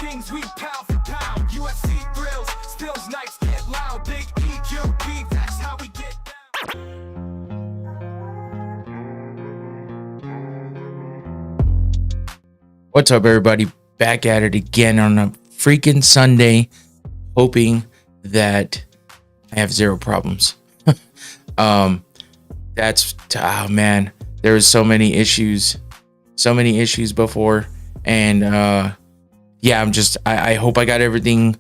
kings, we pound for pound. UFC thrills, stills, nights get loud. Big EQP, that's how we get down. What's up, everybody? Back at it again on a freaking Sunday, hoping that I have zero problems. Oh man, there was so many issues before, and yeah, I hope I got everything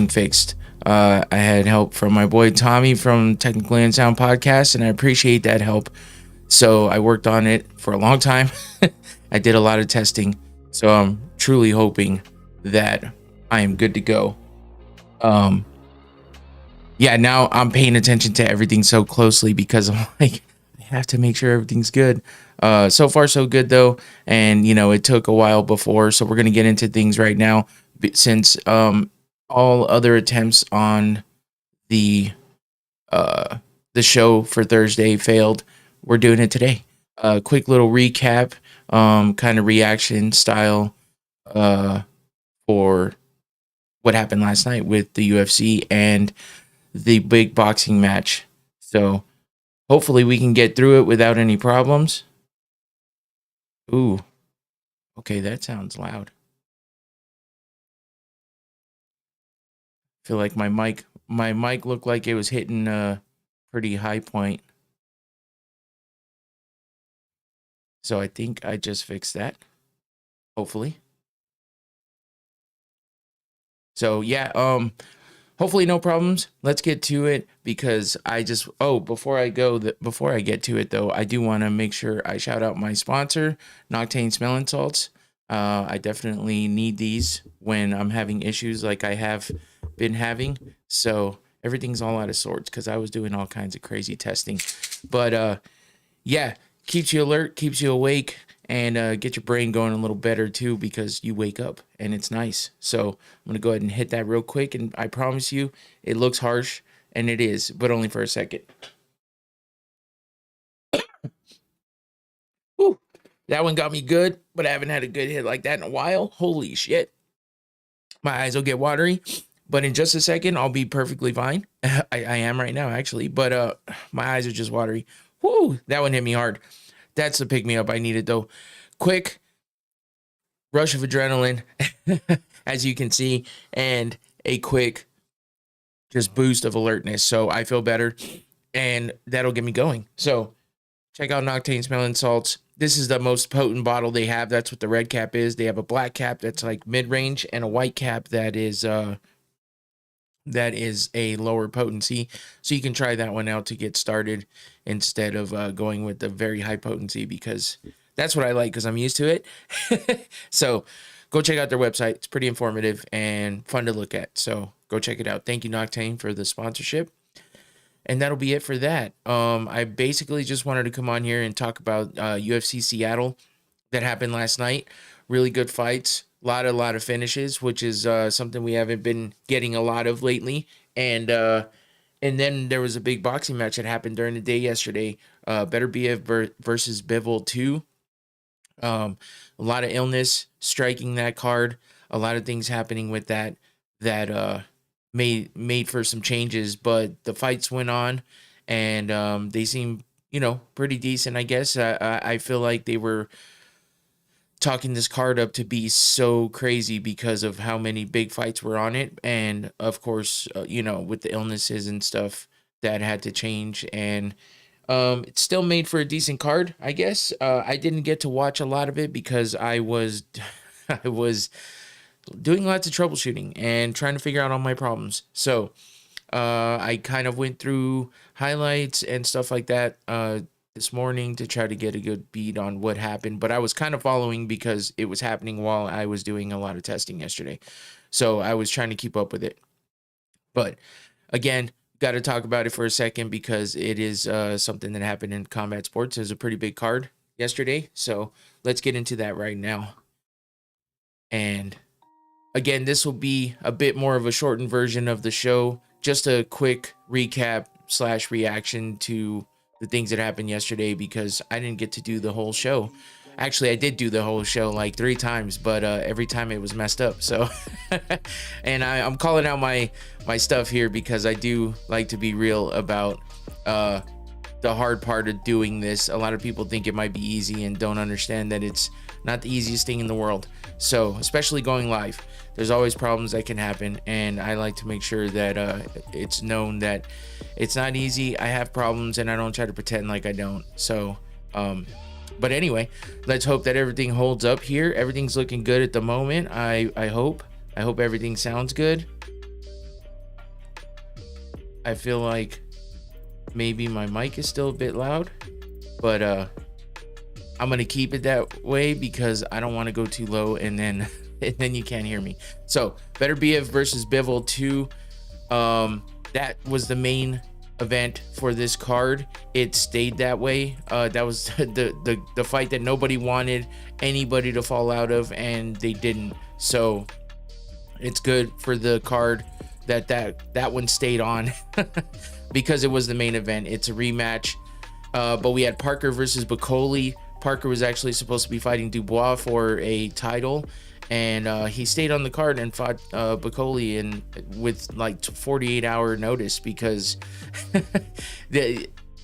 fixed. I had help from my boy Tommy from Technically Unsound Podcast, and I appreciate that help. So I worked on it for a long time. I did a lot of testing, so I'm truly hoping that I am good to go. Yeah, now I'm paying attention to everything so closely because I'm like, I have to make sure everything's good. So far so good though, and it took a while before, so we're gonna get into things right now since all other attempts on the show for Thursday failed. We're doing it today. Quick little recap, kind of reaction style for what happened last night with the UFC and the big boxing match. So hopefully we can get through it without any problems. Ooh, okay, that sounds loud. Feel like my mic looked like it was hitting a pretty high point. So I think I just fixed that, hopefully. So yeah, hopefully no problems. Let's get to it because before I get to it though, I do want to make sure I shout out my sponsor, Noctane smelling salts. I definitely need these when I'm having issues like I have been having. So everything's all out of sorts because I was doing all kinds of crazy testing. But yeah, keeps you alert, keeps you awake, and get your brain going a little better too because you wake up and it's nice. So I'm going to go ahead and hit that real quick, and I promise you it looks harsh, and it is, but only for a second. Whew, that one got me good, but I haven't had a good hit like that in a while. Holy shit. My eyes will get watery, but in just a second I'll be perfectly fine. I am right now actually, but my eyes are just watery. Whoo, that one hit me hard. That's the pick me up I needed though. Quick rush of adrenaline, as you can see, and a quick just boost of alertness. So I feel better, and that'll get me going. So check out Noctane smelling salts. This is the most potent bottle they have. That's what the red cap is. They have a black cap that's like mid-range and a white cap that is a lower potency. So you can try that one out to get started instead of going with the very high potency, because that's what I like because I'm used to it. So go check out their website. It's pretty informative and fun to look at. So go check it out. Thank you, Noctane, for the sponsorship. And that'll be it for that. I basically just wanted to come on here and talk about UFC Seattle that happened last night. Really good fights. A lot of finishes, which is something we haven't been getting a lot of lately. And then there was a big boxing match that happened during the day yesterday. Betterbiev versus Bivol 2. A lot of illness striking that card. A lot of things happening with that made for some changes, but the fights went on, and they seem pretty decent, I guess. I feel like they were talking this card up to be so crazy because of how many big fights were on it, and of course with the illnesses and stuff that had to change, and it's still made for a decent card, I guess. I didn't get to watch a lot of it because I was doing lots of troubleshooting and trying to figure out all my problems. So I kind of went through highlights and stuff like that this morning to try to get a good beat on what happened, but I was kind of following because it was happening while I was doing a lot of testing yesterday. So I was trying to keep up with it. But again, got to talk about it for a second because it is something that happened in combat sports. It was a pretty big card yesterday. So let's get into that right now. And again, this will be a bit more of a shortened version of the show. Just a quick recap / reaction to the things that happened yesterday because I didn't get to do the whole show. Actually, I did do the whole show like 3 times, but every time it was messed up. So, and I'm calling out my stuff here because I do like to be real about the hard part of doing this. A lot of people think it might be easy and don't understand that it's not the easiest thing in the world. So, especially going live, there's always problems that can happen, and I like to make sure that it's known that it's not easy. I have problems, and I don't try to pretend like I don't. So, but anyway, let's hope that everything holds up here. Everything's looking good at the moment. I hope everything sounds good. I feel like maybe my mic is still a bit loud, but I'm gonna keep it that way because I don't want to go too low and then you can't hear me. So Betterbiev versus Bivol 2, that was the main event for this card. It stayed that way. That was the fight that nobody wanted anybody to fall out of, and they didn't. So it's good for the card that one stayed on because it was the main event. It's a rematch, but we had Parker versus Bicoli. Parker was actually supposed to be fighting Dubois for a title, and he stayed on the card and fought Bicoli and with like 48-hour notice because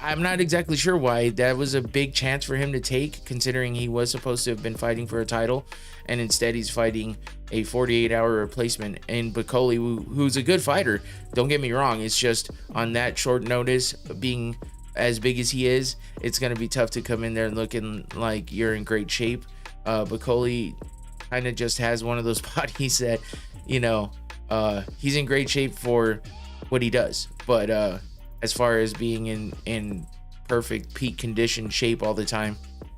I'm not exactly sure why. That was a big chance for him to take, considering he was supposed to have been fighting for a title, and instead he's fighting a 48-hour replacement. And Bicoli, who's a good fighter, don't get me wrong, it's just on that short notice, being as big as he is, it's going to be tough to come in there looking like you're in great shape. Bicoli kind of just has one of those bodies that, he's in great shape for what he does, but as far as being in perfect peak condition shape all the time,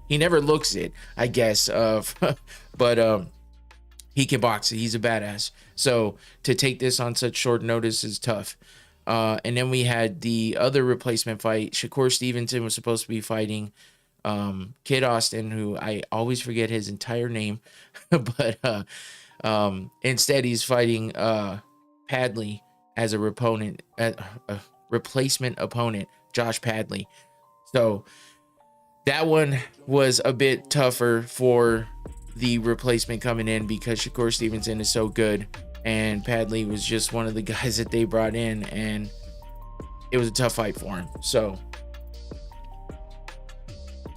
he never looks it, I guess. But he can box. He's a badass. So to take this on such short notice is tough. And then we had the other replacement fight. Shakur Stevenson was supposed to be fighting Kid Austin, who I always forget his entire name, but instead he's fighting Padley as a replacement opponent, Josh Padley. So that one was a bit tougher for the replacement coming in because Shakur Stevenson is so good, and Padley was just one of the guys that they brought in, and it was a tough fight for him. So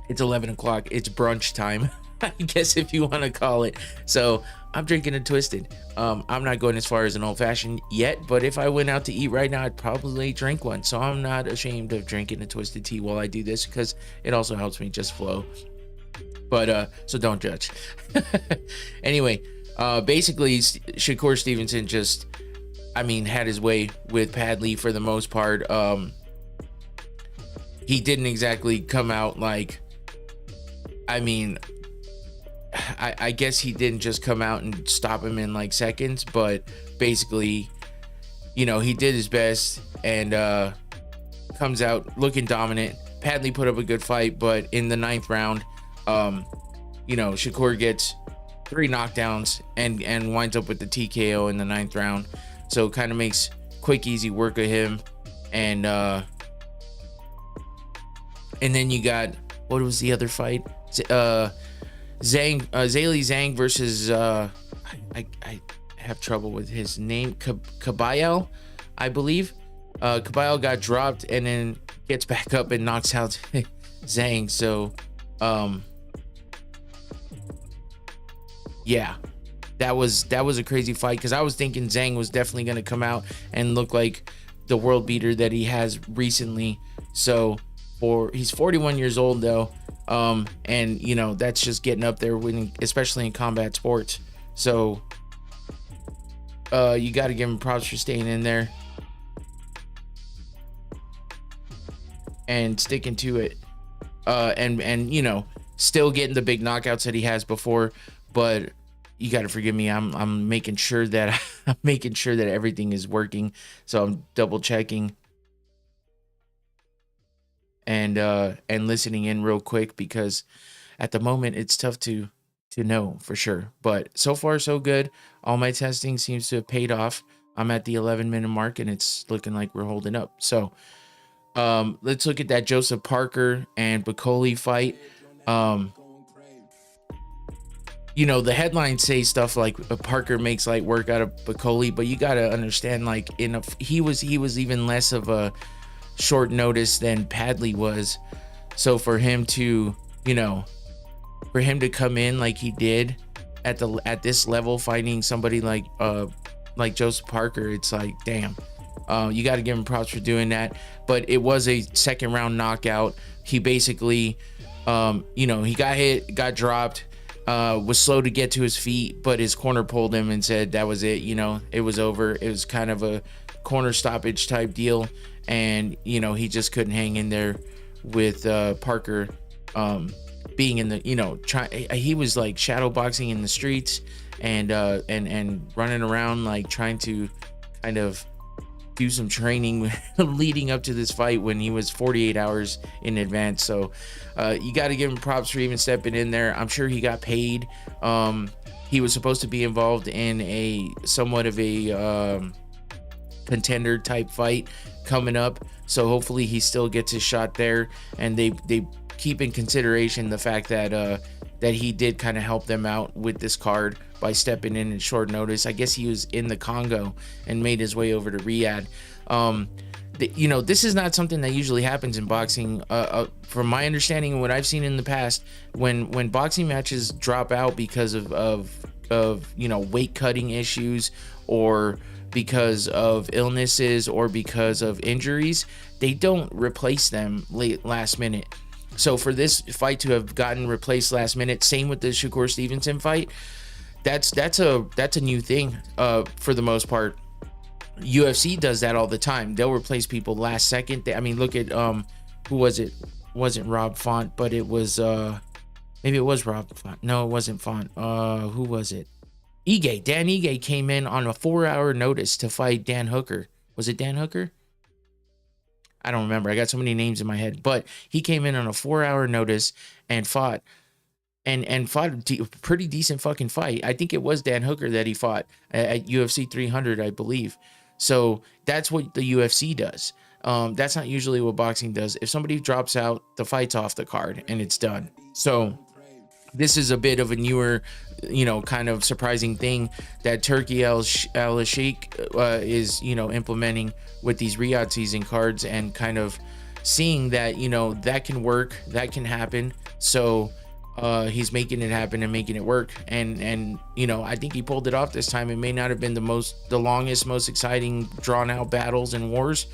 it's 11 o'clock. It's brunch time, I guess, if you want to call it. So I'm drinking a Twisted. I'm not going as far as an old fashioned yet, but if I went out to eat right now, I'd probably drink one. So I'm not ashamed of drinking a Twisted tea while I do this, because it also helps me just flow. But so don't judge. Anyway, basically Shakur Stevenson just, had his way with Padley for the most part. He didn't exactly come out like, I guess he didn't just come out and stop him in like seconds, but basically, he did his best and comes out looking dominant. Padley put up a good fight, but in the 9th round, Shakur gets 3 knockdowns and winds up with the TKO in the 9th round. So kind of makes quick, easy work of him. And then you got, what was the other fight? Zhang Zhang versus I have trouble with his name, Caballo, I believe. Caballo got dropped and then gets back up and knocks out Zhang. So yeah, that was a crazy fight, because I was thinking Zhang was definitely going to come out and look like the world beater that he has recently. So he's 41 years old though, and that's just getting up there, winning, especially in combat sports. So you got to give him props for staying in there and sticking to it, and still getting the big knockouts that he has before. But you got to forgive me. I'm making sure that everything is working. So I'm double checking and listening in real quick, because at the moment it's tough to know for sure. But so far so good. All my testing seems to have paid off. I'm at the 11-minute mark and it's looking like we're holding up. So let's look at that Joseph Parker and Bicoli fight. you know, the headlines say stuff like Parker makes light work out of Bacoli, but you got to understand, like, he was even less of a short notice than Padley was. So for him to, you know, for him to come in like he did at this level, fighting somebody like Joseph Parker, it's like, damn. You got to give him props for doing that. But it was a second round knockout. He basically, you know, he got hit, got dropped, was slow to get to his feet, but his corner pulled him and said that was it. You know, it was over. It was kind of a corner stoppage type deal. And, you know, he just couldn't hang in there with Parker being in the, you know, he was like shadow boxing in the streets and running around, like trying to kind of do some training leading up to this fight when he was 48 hours in advance. So you got to give him props for even stepping in there. I'm sure he got paid. He was supposed to be involved in a somewhat of a contender type fight coming up, so hopefully he still gets his shot there. And they keep in consideration the fact that that he did kind of help them out with this card by stepping in short notice. I guess he was in the Congo and made his way over to Riyadh. You know, this is not something that usually happens in boxing. From my understanding and what I've seen in the past, when boxing matches drop out because of you know, weight cutting issues, or because of illnesses, or because of injuries, they don't replace them last minute. So for this fight to have gotten replaced last minute, same with the Shakur Stevenson fight, that's a new thing for the most part. UFC does that all the time. They'll replace people last second. I mean, look at who was it? Wasn't Rob Font, but it was maybe it was Rob Font. No, it wasn't Font. Who was it? Ige. Dan Ige came in on a 4-hour notice to fight Dan Hooker. Was it Dan Hooker? I don't remember. I got so many names in my head, but he came in on a 4-hour notice and fought and fought a pretty decent fucking fight. I think it was Dan Hooker that he fought at UFC 300, I believe. So that's what the UFC does. That's not usually what boxing does. If somebody drops out, the fight's off the card and it's done. So this is a bit of a newer, you know, kind of surprising thing that Turkey Al-Sheikh is, you know, implementing with these Riyadh season cards, and kind of seeing that, you know, that can work, that can happen. So he's making it happen and making it work. And you know, I think he pulled it off this time. It may not have been the longest, most exciting, drawn out battles and wars,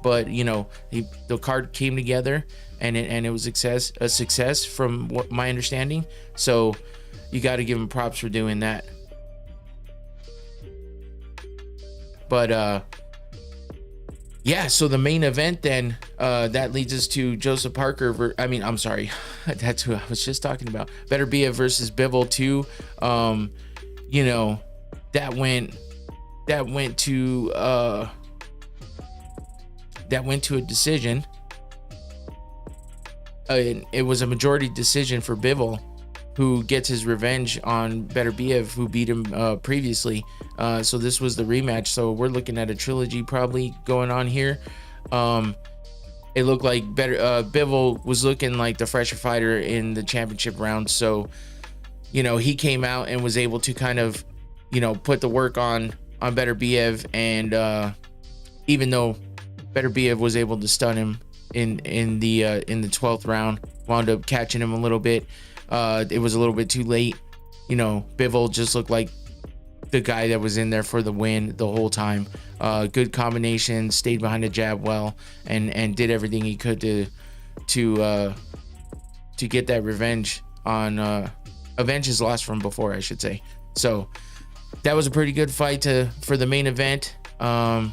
but you know, the card came together, and it was a success from what my understanding. So you got to give him props for doing that. But yeah, so the main event then, that leads us to Joseph Parker. I'm sorry, that's who I was just talking about. Betterbiev versus Bivol 2. You know, that went to a decision. It was a majority decision for Bivol, who gets his revenge on Betterbiev, who beat him previously. So this was the rematch. So we're looking at a trilogy probably going on here. It looked like Bivol was looking like the fresher fighter in the championship round. So, you know, he came out and was able to kind of, you know, put the work on Betterbiev. And even though Betterbiev was able to stun him in the 12th round, wound up catching him a little bit. It was a little bit too late. You know, Bivol just looked like the guy that was in there for the win the whole time. Good combination, stayed behind the jab well, and did everything he could to get that revenge on avenge his loss from before, I should say. So that was a pretty good fight for the main event. And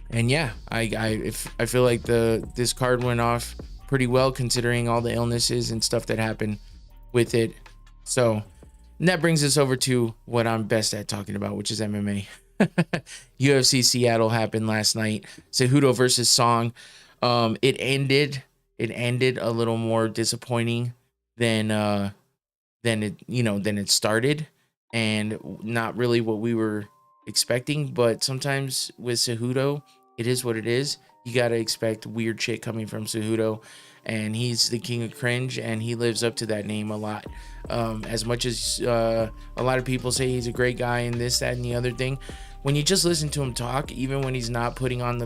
yeah, I feel like this card went off pretty well, considering all the illnesses and stuff that happened with it. So, and that brings us over to what I'm best at talking about, which is MMA. UFC Seattle happened last night. Cejudo versus Song. It ended a little more disappointing than it started, and not really what we were expecting. But sometimes with Cejudo, it is what it is. You got to expect weird shit coming from Cejudo. and he's the king of cringe, and he lives up to that name a lot. As much as a lot of people say he's a great guy and this, that, and the other thing, when you just listen to him talk, even when he's not putting on the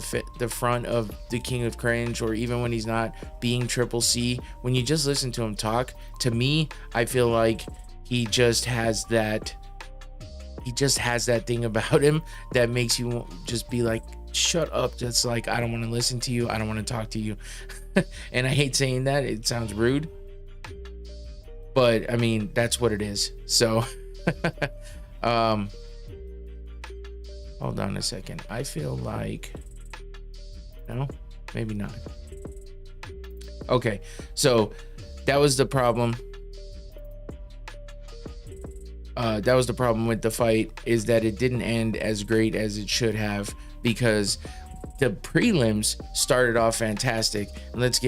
front of the king of cringe, or even when he's not being Triple C, when you just listen to him talk, to me, I feel like he just has that thing about him that makes you just be like, shut up. Just like, I don't want to listen to you. I don't want to talk to you. And I hate saying that. It sounds rude. But I mean, that's what it is. So, hold on a second. I feel like, no, maybe not. Okay. So that was the problem. That was the problem with the fight, is that it didn't end as great as it should have, because the prelims started off fantastic. Let's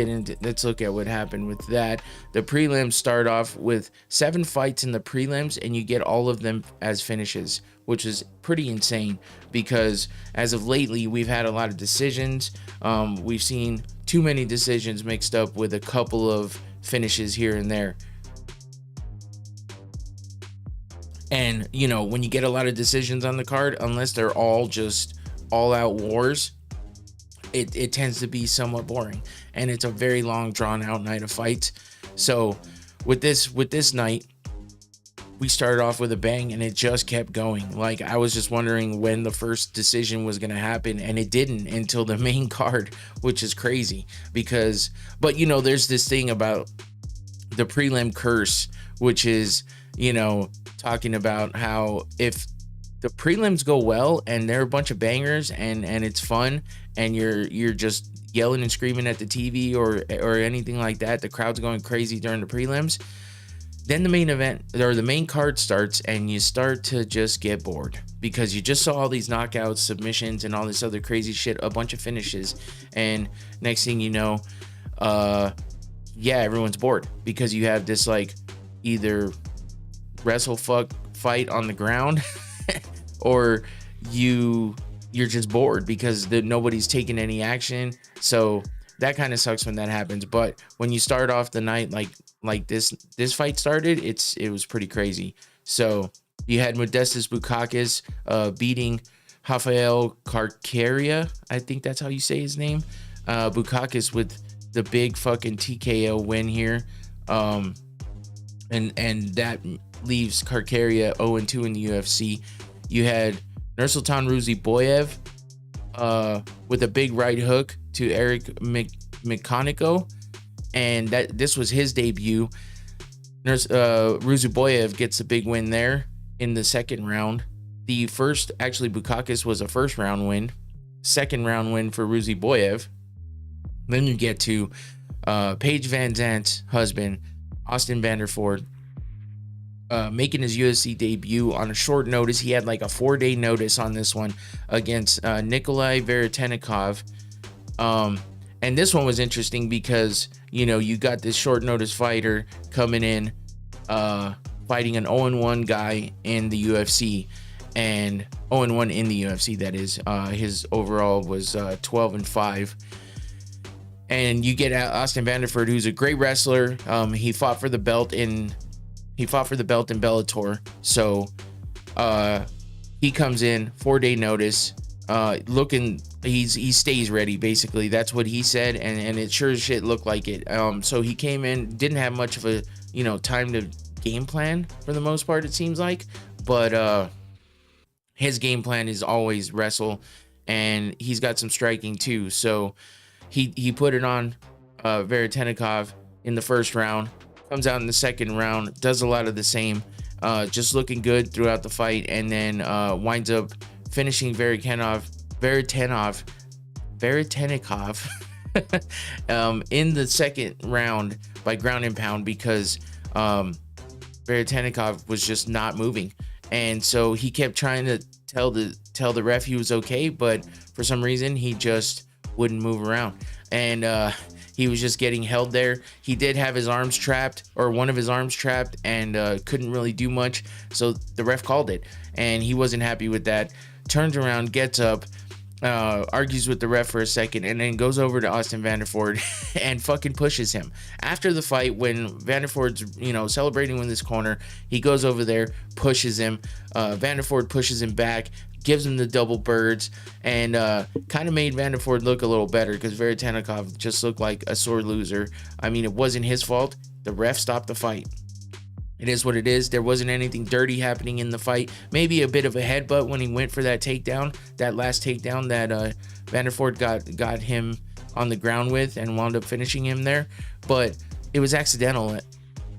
look at what happened with that. The prelims start off with 7 fights in the prelims, and you get all of them as finishes, which is pretty insane, because as of lately, we've had a lot of decisions. We've seen too many decisions mixed up with a couple of finishes here and there. And, you know, when you get a lot of decisions on the card, unless they're all just all-out wars, it tends to be somewhat boring, and it's a very long, drawn-out night of fights. So with this night, we started off with a bang, and it just kept going. Like, I was just wondering when the first decision was going to happen, and it didn't until the main card, which is crazy. But you know, there's this thing about the prelim curse, which is, you know, talking about how if the prelims go well and they're a bunch of bangers and it's fun, and you're just yelling and screaming at the TV or anything like that, the crowd's going crazy during the prelims, then the main event or the main card starts, and you start to just get bored, because you just saw all these knockouts, submissions, and all this other crazy shit, a bunch of finishes, and next thing you know, everyone's bored, because you have this like either wrestle fuck fight on the ground or you're just bored because nobody's taking any action. So that kind of sucks when that happens. But when you start off the night like this fight started, it was pretty crazy. So you had Modestas Bukakas beating Rafael Carcaria, I think that's how you say his name. Bukakas with the big fucking TKO win here, and that leaves Carcaria 0-2 in the UFC. You had Nursultan Ruziboyev with a big right hook to Eric Mekonico, and this was his debut. Ruziboyev gets a big win there in the second round. The first, actually, Bukakas was a first round win. Second round win for Ruziboyev. Then you get to Paige Van Zant's husband, Austin Vanderford, making his UFC debut on a short notice. He had like a 4-day notice on this one against Nikolai Veretennikov. And this one was interesting because, you know, you got this short notice fighter coming in, fighting an 0-1 guy in the UFC, and 0-1 in the UFC, that is. His overall was 12-5. And you get Austin Vanderford, who's a great wrestler. He fought for the belt in Bellator. So he comes in 4-day notice, looking, he stays ready, basically. That's what he said, and it sure as shit looked like it. So he came in, didn't have much of a, you know, time to game plan for the most part, it seems like. But his game plan is always wrestle, and he's got some striking too. So he put it on Veretennikov in the first round, comes out in the second round, does a lot of the same, just looking good throughout the fight, and then winds up finishing Veretennikov in the second round by ground and pound, because Veretennikov was just not moving. And so he kept trying to tell the ref he was okay, but for some reason he just wouldn't move around, and he was just getting held there. He did have his arms trapped, or one of his arms trapped, and couldn't really do much, so the ref called it, and he wasn't happy with that. Turns around, gets up, argues with the ref for a second, and then goes over to Austin Vanderford and fucking pushes him. After the fight, when Vanderford's, celebrating with his corner, he goes over there, pushes him. Vanderford pushes him back, gives him the double birds, and kind of made Vanderford look a little better because Veretanikov just looked like a sore loser. I mean, it wasn't his fault. The ref stopped the fight. It is what it is. There wasn't anything dirty happening in the fight. Maybe a bit of a headbutt when he went for that takedown, that last takedown that Vanderford got him on the ground with and wound up finishing him there. But it was accidental,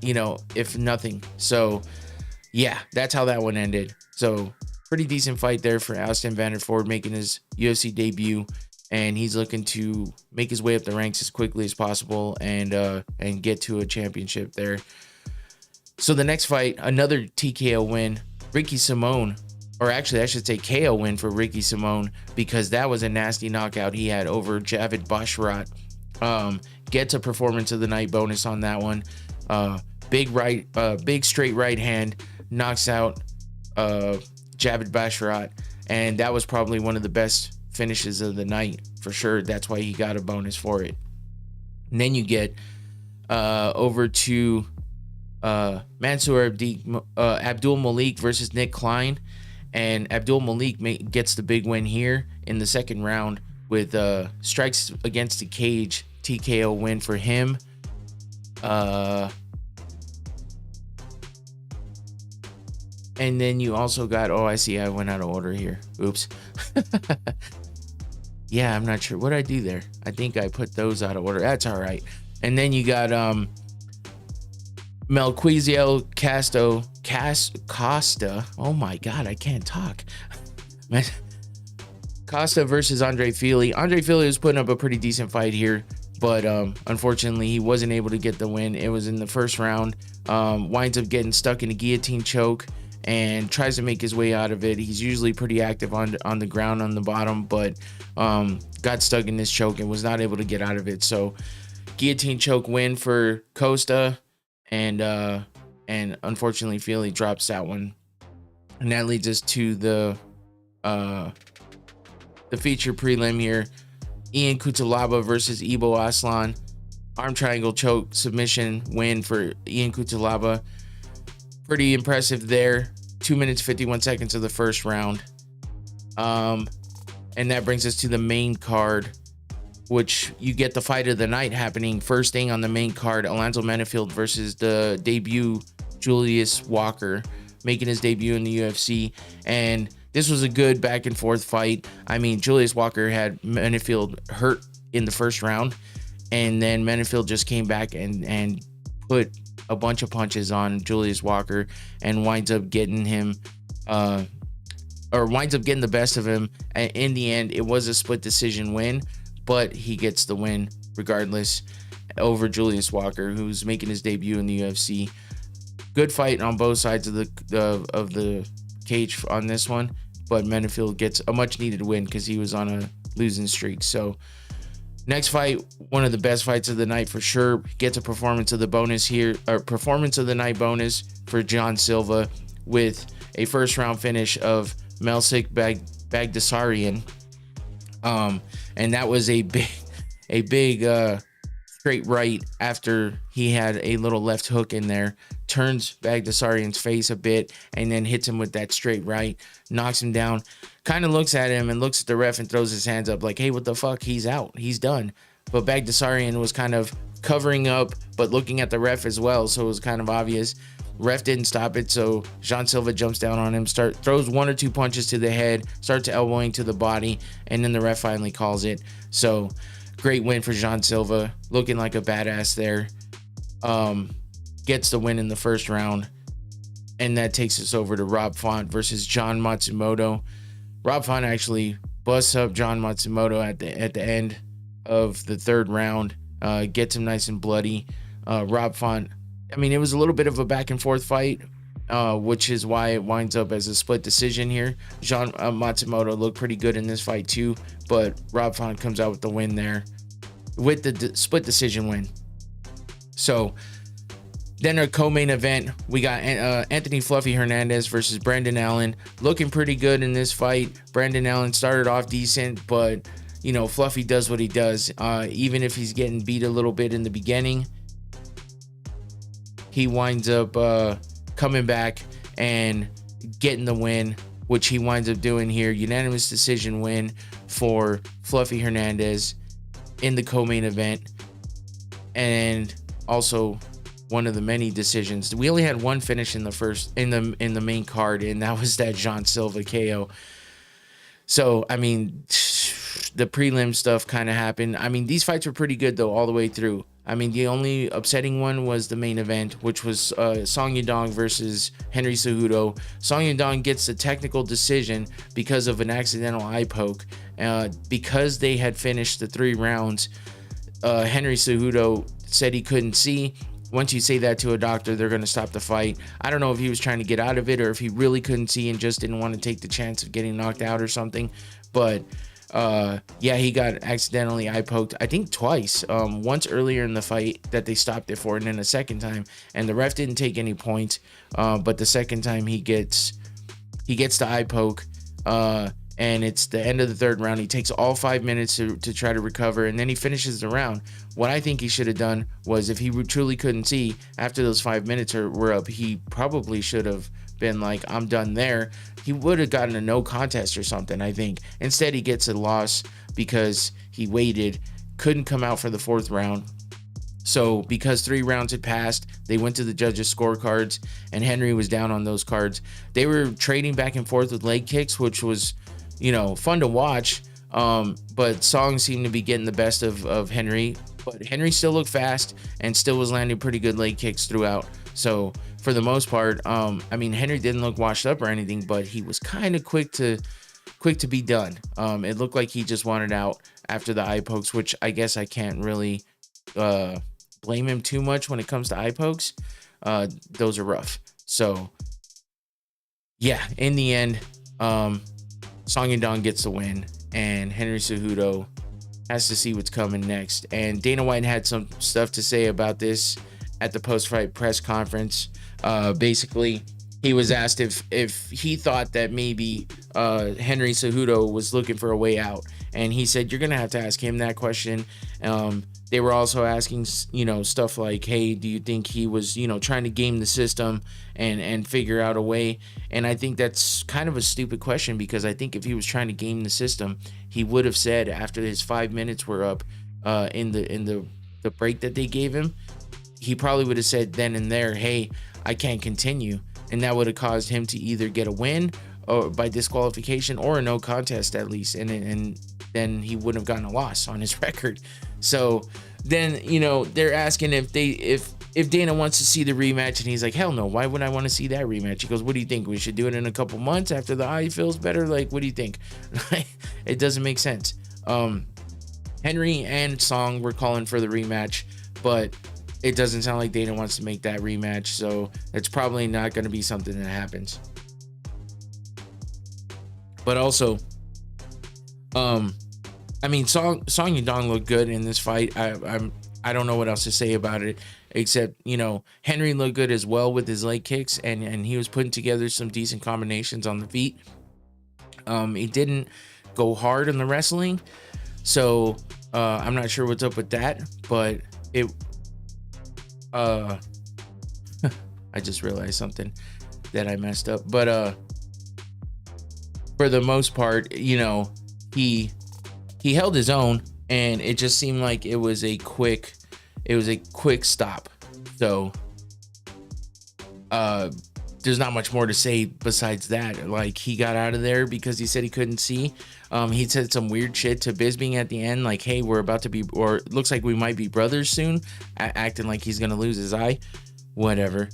if nothing. So, yeah, that's how that one ended. So, pretty decent fight there for Austin Vanderford, making his UFC debut. And he's looking to make his way up the ranks as quickly as possible and get to a championship there. So the next fight, another TKO win, Ricky Simone, or actually I should say KO win for Ricky Simone, because that was a nasty knockout he had over Javid Basharat. Gets a performance of the night bonus on that one. Big straight right hand knocks out Javid Basharat, and that was probably one of the best finishes of the night for sure. That's why he got a bonus for it. And then you get over to Mansour Abdul Malik versus Nick Klein, and Abdul Malik gets the big win here in the second round with strikes against the cage TKO win for him. And then you also got, I see I went out of order here. Oops. Yeah, I'm not sure what I do there. I think I put those out of order. That's all right. And then you got Melquizael Costa. Oh my God, I can't talk. Costa versus Andre Fili. Andre Fili was putting up a pretty decent fight here, but unfortunately he wasn't able to get the win. It was in the first round. Winds up getting stuck in a guillotine choke and tries to make his way out of it. He's usually pretty active on the ground on the bottom, but got stuck in this choke and was not able to get out of it. So guillotine choke win for Costa. And unfortunately, Fili drops that one, and that leads us to the feature prelim here: Ian Kutalaba versus Ibo Aslan. Arm triangle choke submission win for Ian Kutalaba. Pretty impressive there. 2 minutes 51 seconds of the first round. And that brings us to the main card, which you get the fight of the night happening first thing on the main card. Alonzo Menifield versus the debut Julius Walker, making his debut in the UFC. And this was a good back and forth fight. I mean, Julius Walker had Menifield hurt in the first round, and then Menifield just came back and put a bunch of punches on Julius Walker and winds up getting him winds up getting the best of him. And in the end, it was a split decision win, but he gets the win regardless over Julius Walker, who's making his debut in the UFC. Good fight on both sides of the cage on this one, but Menifield gets a much needed win because he was on a losing streak. So next fight, one of the best fights of the night for sure, gets a performance of the bonus here, or performance of the night bonus for John Silva with a first round finish of Melsik Bagdasaryan. And that was a big straight right after he had a little left hook in there, turns Bagdasaryan's face a bit and then hits him with that straight right, knocks him down, kind of looks at him and looks at the ref and throws his hands up like, hey, what the fuck, he's out, he's done. But Bagdasaryan was kind of covering up but looking at the ref as well, so it was kind of obvious. Ref didn't stop it, so Jean Silva jumps down on him, throws one or two punches to the head, starts elbowing to the body, and then the ref finally calls it. So great win for Jean Silva, looking like a badass there. Gets the win in the first round, and that takes us over to Rob Font versus John Matsumoto. Rob Font actually busts up John Matsumoto at the end of the third round, gets him nice and bloody. Rob Font, I mean, it was a little bit of a back and forth fight, which is why it winds up as a split decision here. John Matsumoto looked pretty good in this fight too, but Rob Font comes out with the win there with the split decision win. So Then our co-main event, we got Anthony Fluffy Hernandez versus Brendan Allen. Looking pretty good in this fight. Brendan Allen started off decent, but you know, Fluffy does what he does. Even if he's getting beat a little bit in the beginning, he winds up coming back and getting the win, which he winds up doing here. Unanimous decision win for Fluffy Hernandez in the co-main event, and also one of the many decisions. We only had one finish in the main card, and that was that Jean Silva KO. So I mean, the prelim stuff kind of happened. I mean, these fights were pretty good though all the way through. I mean, the only upsetting one was the main event, which was Song Yadong versus Henry Cejudo. Song Yadong gets the technical decision because of an accidental eye poke. Because they had finished the 3 rounds, Henry Cejudo said he couldn't see. Once you say that to a doctor, they're going to stop the fight. I don't know if he was trying to get out of it or if he really couldn't see and just didn't want to take the chance of getting knocked out or something. But yeah, he got accidentally eye poked, I think twice. Once earlier in the fight that they stopped it for, and then a second time, and the ref didn't take any points. But the second time he gets the eye poke, and it's the end of the 3rd round. He takes all 5 minutes to try to recover, and then he finishes the round. What I think he should have done was, if he truly couldn't see after those 5 minutes were up, he probably should have been like, I'm done there. He would have gotten a no contest or something, I think. Instead, he gets a loss because he waited, couldn't come out for the 4th round. So because 3 rounds had passed, they went to the judges' scorecards, and Henry was down on those cards. They were trading back and forth with leg kicks, which was, you know, fun to watch. But Song seemed to be getting the best of Henry. But Henry still looked fast and still was landing pretty good leg kicks throughout. So for the most part, I mean, Henry didn't look washed up or anything, but he was kind of quick to be done. It looked like he just wanted out after the eye pokes, which I guess I can't really blame him too much when it comes to eye pokes. Those are rough. So yeah, in the end, Song Yadong gets the win, and Henry Cejudo has to see what's coming next. And Dana White had some stuff to say about this at the post-fight press conference. Basically, he was asked if he thought that maybe Henry Cejudo was looking for a way out, and he said, you're gonna have to ask him that question. They were also asking, you know, stuff like, hey, do you think he was, you know, trying to game the system and figure out a way? And I think that's kind of a stupid question, because I think if he was trying to game the system, he would have said after his 5 minutes were up in the break that they gave him, he probably would have said then and there, hey, I can't continue. And that would have caused him to either get a win or by disqualification or a no contest at least. And then he wouldn't have gotten a loss on his record. So then, you know, they're asking if Dana wants to see the rematch, and he's like, hell no, why would I want to see that rematch? He goes, what do you think? We should do it in a couple months after the eye feels better? Like, what do you think? It doesn't make sense. Henry and Song were calling for the rematch, but it doesn't sound like Dana wants to make that rematch, so it's probably not going to be something that happens. But also, I mean, Song Yadong looked good in this fight. I don't know what else to say about it, except, you know, Henry looked good as well with his leg kicks, and he was putting together some decent combinations on the feet. He didn't go hard on the wrestling, so I'm not sure what's up with that, but it I just realized something that I messed up. But for the most part, you know, he held his own, and it just seemed like it was a quick stop. So there's not much more to say besides that. Like, he got out of there because he said he couldn't see. He said some weird shit to Bisping at the end, like, hey, we're about to be, or it looks like we might be brothers soon, acting like he's gonna lose his eye. Whatever.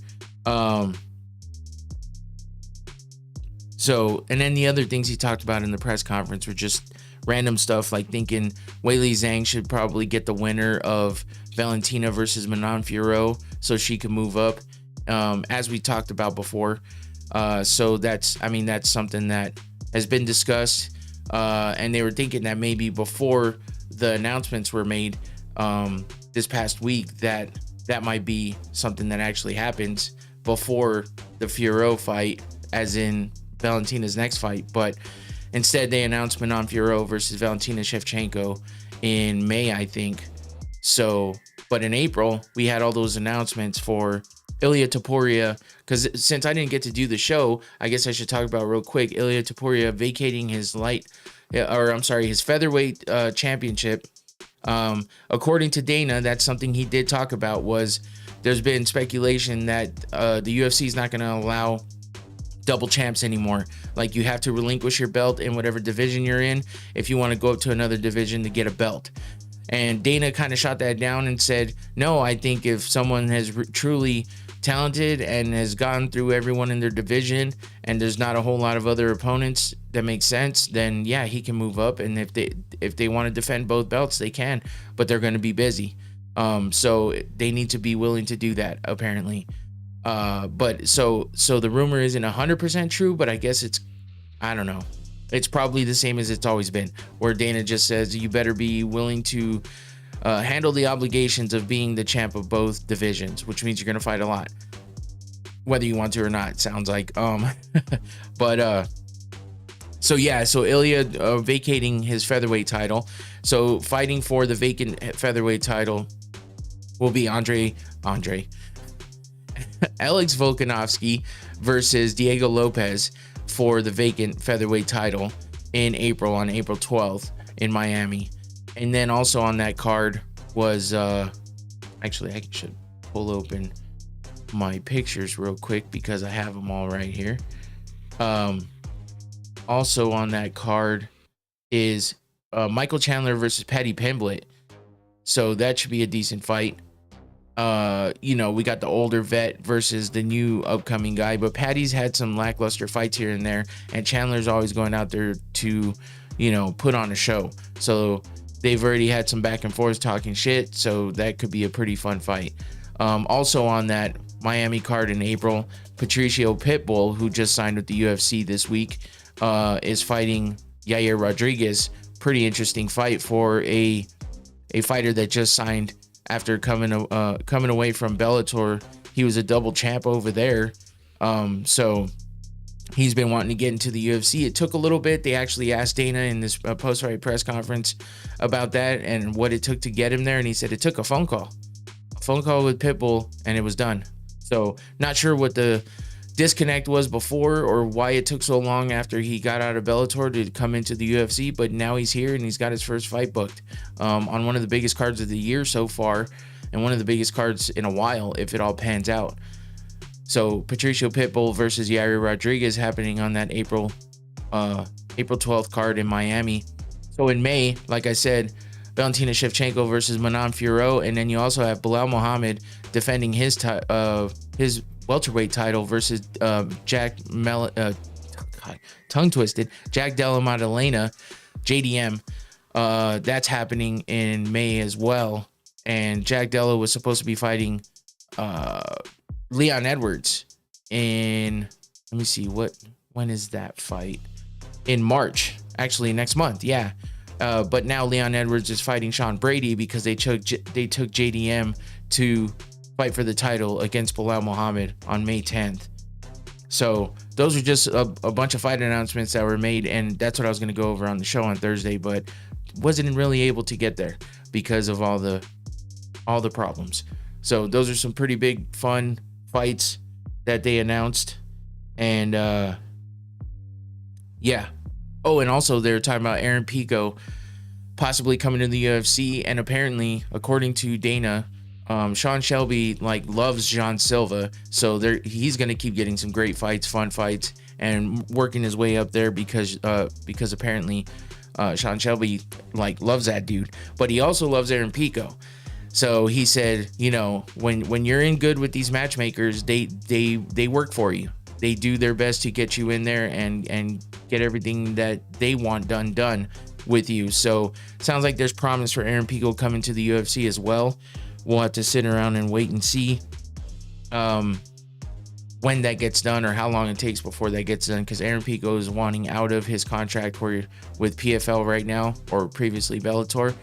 So, and then the other things he talked about in the press conference were just random stuff, like thinking Weili Zhang should probably get the winner of Valentina versus Manon Fiorot so she can move up, as we talked about before. So that's something that has been discussed, and they were thinking that maybe before the announcements were made this past week, that that might be something that actually happens before the Furo fight, as in Valentina's next fight. But instead, they announced Manon Fiorot versus Valentina Shevchenko in May, I think. So, but in April, we had all those announcements for Ilia Topuria, because since I didn't get to do the show, I guess I should talk about real quick. Ilia Topuria vacating his his featherweight championship. According to Dana, that's something he did talk about. Was there's been speculation that the UFC is not going to allow double champs anymore. Like, you have to relinquish your belt in whatever division you're in if you want to go up to another division to get a belt. And Dana kind of shot that down and said, no, I think if someone has truly talented and has gone through everyone in their division and there's not a whole lot of other opponents that make sense, then yeah, he can move up. And if they want to defend both belts, they can, but they're going to be busy. So they need to be willing to do that, apparently. But so the rumor isn't 100% true, but I guess I don't know. It's probably the same as it's always been, where Dana just says you better be willing to handle the obligations of being the champ of both divisions, which means you're going to fight a lot, whether you want to or not, it sounds like. But so Ilia vacating his featherweight title. So fighting for the vacant featherweight title will be Alex Volkanovski versus Diego Lopez for the vacant featherweight title in April, on April 12th in Miami. And then also on that card was actually, I should pull open my pictures real quick because I have them all right here. Also on that card is Michael Chandler versus Paddy Pimblett. So that should be a decent fight. We got the older vet versus the new upcoming guy, but Paddy's had some lackluster fights here and there, and Chandler's always going out there to, put on a show. So they've already had some back and forth talking shit, so that could be a pretty fun fight. Also on that Miami card in April, Patricio Pitbull, who just signed with the UFC this week, is fighting Yair Rodriguez. Pretty interesting fight for a fighter that just signed after coming away from Bellator. He was a double champ over there. So he's been wanting to get into the UFC. It took a little bit. They actually asked Dana in this post-fight press conference about that and what it took to get him there. And he said it took a phone call with Pitbull, and it was done. So not sure what the disconnect was before or why it took so long after he got out of Bellator to come into the UFC, but now he's here and he's got his first fight booked on one of the biggest cards of the year so far, and one of the biggest cards in a while if it all pans out. So Patricio Pitbull versus Yair Rodriguez happening on that April 12th card in Miami. So in May, like I said, Valentina Shevchenko versus Manon Fiorot, and then you also have Belal Muhammad defending his welterweight title versus Jack Della Maddalena, JDM. That's happening in May as well. And Jack Della was supposed to be fighting Leon Edwards in, let me see, when is that fight? In March, actually next month, yeah. But now Leon Edwards is fighting Sean Brady because they took JDM to fight for the title against Belal Muhammad on May 10th. So those are just a bunch of fight announcements that were made, and that's what I was going to go over on the show on Thursday, but wasn't really able to get there because of all the problems. So those are some pretty big fun fights that they announced. And yeah. Oh, and also they're talking about Aaron Pico possibly coming to the UFC, and apparently, according to Dana, Sean Shelby loves Jean Silva, so he's gonna keep getting some great fights, fun fights, and working his way up there because apparently Sean Shelby loves that dude, but he also loves Aaron Pico. So he said, when you're in good with these matchmakers, they work for you. They do their best to get you in there and get everything that they want done with you. So sounds like there's promise for Aaron Pico coming to the UFC as well. We'll have to sit around and wait and see when that gets done or how long it takes before that gets done, because Aaron Pico is wanting out of his contract with PFL right now, or previously Bellator,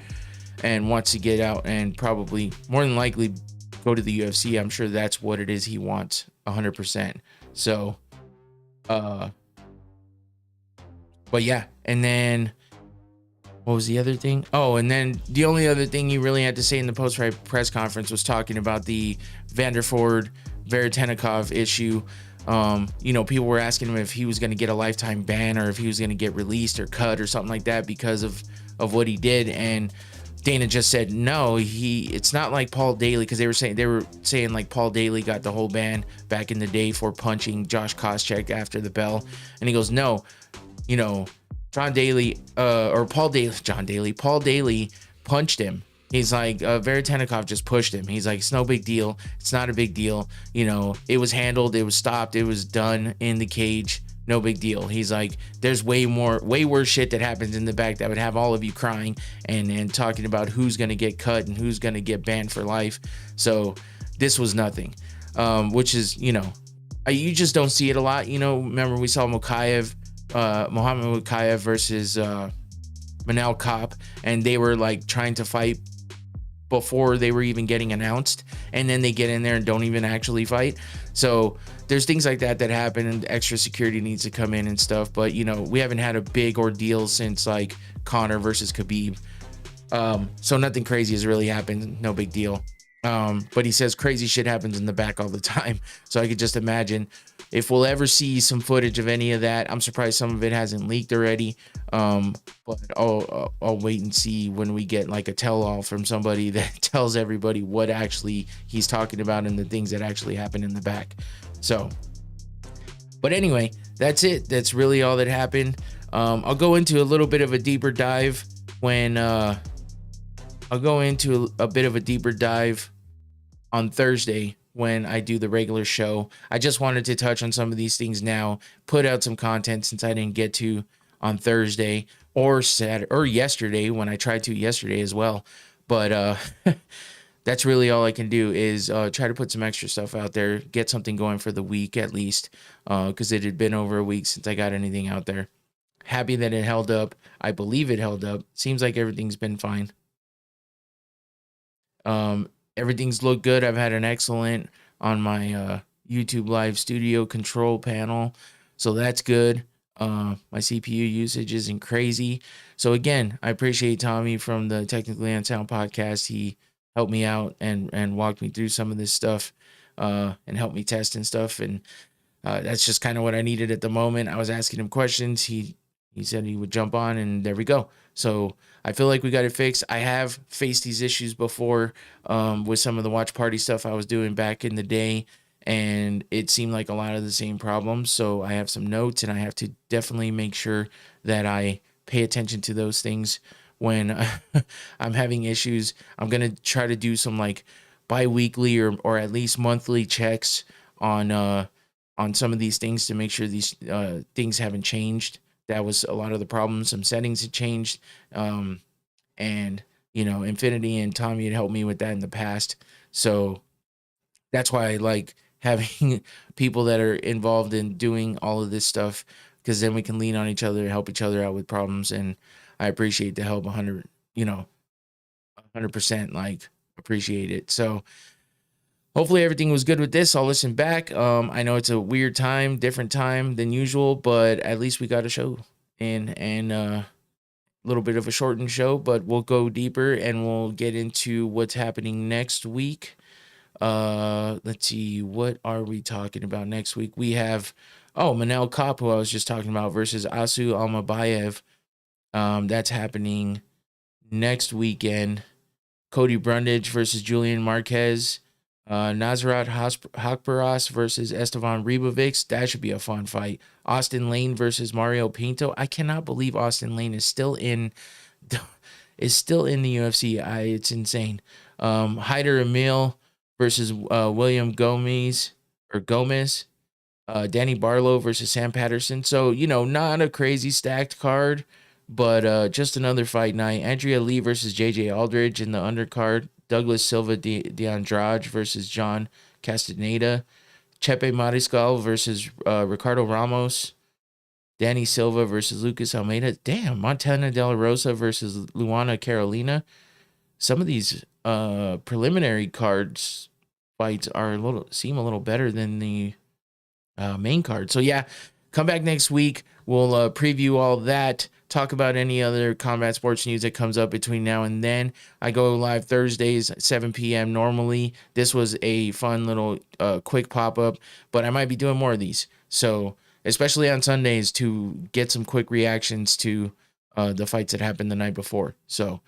and wants to get out and probably more than likely go to the UFC. I'm sure that's what it is he wants 100%. So, but yeah. And then what was the other thing? Oh, and then the only other thing he really had to say in the post-fight press conference was talking about the Vanderford Veretennikov issue. People were asking him if he was going to get a lifetime ban or if he was going to get released or cut or something like that because of what he did. And Dana just said no. It's not like Paul Daly, because they were saying like Paul Daly got the whole ban back in the day for punching Josh Koscheck after the bell, and he goes no, Paul Daly punched him. He's like, Veretennikov just pushed him. He's like, it's no big deal. It's not a big deal. It was handled. It was stopped. It was done in the cage. No big deal. He's like, there's way worse shit that happens in the back that would have all of you crying and talking about who's going to get cut and who's going to get banned for life. So this was nothing, which is, you just don't see it a lot. Remember we saw Mohamed Mokaev versus Manel Kape, and they were like trying to fight before they were even getting announced, and then they get in there and don't even actually fight. So there's things like that happen, and extra security needs to come in and stuff. But we haven't had a big ordeal since like Conor versus Khabib, so nothing crazy has really happened. No big deal. But he says crazy shit happens in the back all the time. So I could just imagine if we'll ever see some footage of any of that. I'm surprised some of it hasn't leaked already. But I'll wait and see when we get like a tell-all from somebody that tells everybody what actually he's talking about and the things that actually happen in the back. So, but anyway, that's it. That's really all that happened. I'll go into a little bit of a deeper dive when on Thursday when I do the regular show. I just wanted to touch on some of these things now, put out some content since I didn't get to on Thursday or Saturday or yesterday when I tried to yesterday as well. But that's really all I can do is try to put some extra stuff out there, get something going for the week at least, because it had been over a week since I got anything out there. Happy that it held up. I believe it held up. Seems like everything's been fine. Everything's looked good. I've had an excellent on my YouTube live studio control panel, so that's good. My CPU usage isn't crazy. So again, I appreciate Tommy from the Technically Unsound podcast. He helped me out and walked me through some of this stuff and helped me test and stuff. And that's just kind of what I needed at the moment. I was asking him questions. He said he would jump on, and there we go. So I feel like we got it fixed. I have faced these issues before with some of the watch party stuff I was doing back in the day, and it seemed like a lot of the same problems. So I have some notes, and I have to definitely make sure that I pay attention to those things when I'm having issues. I'm going to try to do some like bi-weekly or at least monthly checks on some of these things to make sure these things haven't changed. That was a lot of the problems. Some settings had changed. And, Infinity and Tommy had helped me with that in the past. So that's why I like having people that are involved in doing all of this stuff, because then we can lean on each other and help each other out with problems. And I appreciate the help 100%, like appreciate it. So hopefully everything was good with this. I'll listen back. I know it's a weird time, different time than usual, but at least we got a show and a little bit of a shortened show, but we'll go deeper and we'll get into what's happening next week. Let's see, what are we talking about next week? We have, Manel Kape, who I was just talking about, versus Asu Almabayev. That's happening next weekend. Cody Brundage versus Julian Marquez. Nasrat Hakparas versus Esteban Ribovics. That should be a fun fight. Austin Lane versus Mario Pinto. I cannot believe Austin Lane is still in the UFC. It's insane. Hyder Emil versus William Gomez. Danny Barlow versus Sam Patterson. So, not a crazy stacked card, but just another fight night. Andrea Lee versus JJ Aldridge in the undercard. Douglas Silva de Andrade versus John Castaneda. Chepe Mariscal versus Ricardo Ramos. Danny Silva versus Lucas Almeida. Damn, Montana De La Rosa versus Luana Carolina. Some of these preliminary cards fights are seem a little better than the main card. So yeah, come back next week. We'll preview all that, talk about any other combat sports news that comes up between now and then. I go live Thursdays at 7 p.m. normally. This was a fun little quick pop-up, but I might be doing more of these. So especially on Sundays to get some quick reactions to the fights that happened the night before. So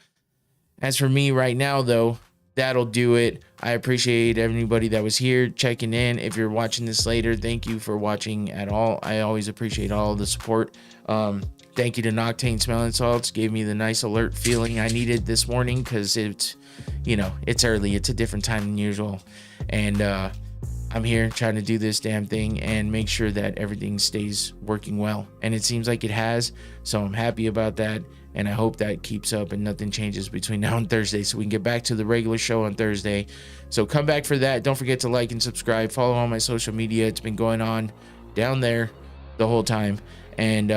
as for me right now, though, that'll do it. I appreciate everybody that was here checking in. If you're watching this later, thank you for watching at all. I always appreciate all the support. Thank you to Noctane Smelling Salts. Gave me the nice alert feeling I needed this morning because it's, it's early. It's a different time than usual. And I'm here trying to do this damn thing and make sure that everything stays working well. And it seems like it has. So I'm happy about that. And I hope that keeps up and nothing changes between now and Thursday so we can get back to the regular show on Thursday. So come back for that. Don't forget to like and subscribe. Follow all my social media. It's been going on down there the whole time. And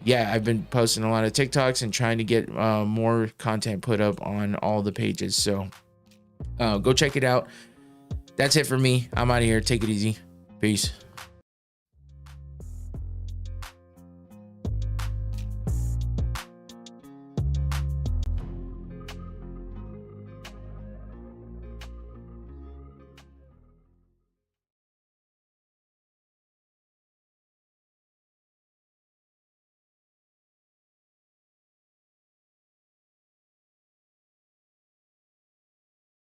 yeah, I've been posting a lot of TikToks and trying to get more content put up on all the pages. So go check it out. That's it for me. I'm out of here. Take it easy. Peace.